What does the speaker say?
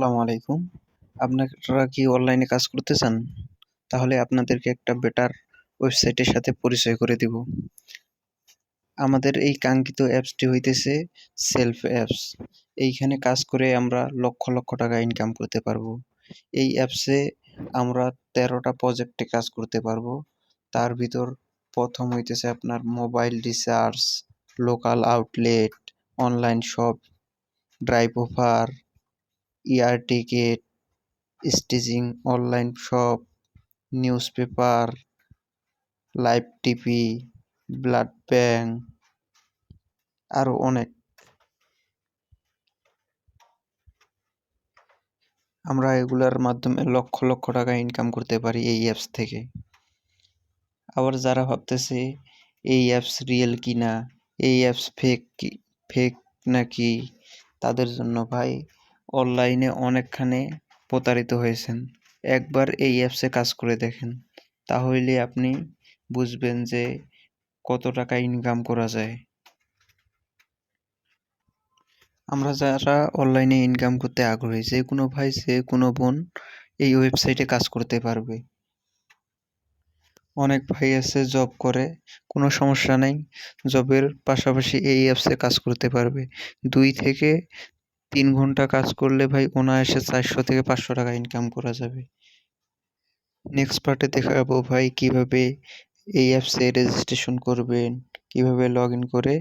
আসসালামু আলাইকুম। আপনারা কি অনলাইনে কাজ করতে চান? তাহলে আপনাদেরকে একটা বেটার ওয়েবসাইটের সাথে পরিচয় করে দিব। আমাদের এই কাঙ্ক্ষিত অ্যাপসটি হইতেছে সেলফ অ্যাপস। এইখানে কাজ করে আমরা লক্ষ লক্ষ টাকা ইনকাম করতে পারবো। এই অ্যাপসে আমরা 13টা প্রজেক্টে কাজ করতে পারবো। তার ভিতর প্রথম হইতেছে আপনার mobile recharge, local outlet, online shop, drive offer, air ticket, stitching, online shop, newspaper, live TV, blood bank, আরো অনেক। আমরা এগুলার মাধ্যমে লক্ষ লক্ষ টাকা ইনকাম করতে পারি এই অ্যাপস থেকে। আবার যারা ভাবতেছে এই অ্যাপস রিয়েল কিনা, এই অ্যাপস ফেক নাকি, তাদের জন্য ভাই অনলাইনে অনেকখানে প্রতারিত হয়েছেন। একবার এই অ্যাপসে কাজ করে দেখেন, তাহলে আপনি বুঝবেন যে কত টাকা ইনকাম করা যায়। আমরা যারা অনলাইনে ইনকাম করতে আগ্রহী, যে কোনো ভাই যে কোনো বোন এই ওয়েবসাইটে কাজ করতে পারবে। অনেক ভাই আছে জব করে, কোনো সমস্যা নেই, জবের পাশাপাশি এই অ্যাপসে কাজ করতে পারবে। 2 থেকে 3 ঘন্টা কাজ করলে ভাই অনায়াসে 400 থেকে 500 টাকা ইনকাম করা যাবে। নেক্সট পার্টে দেখাবো ভাই কিভাবে এই অ্যাপসে রেজিস্ট্রেশন করবেন, কিভাবে লগ ইন করে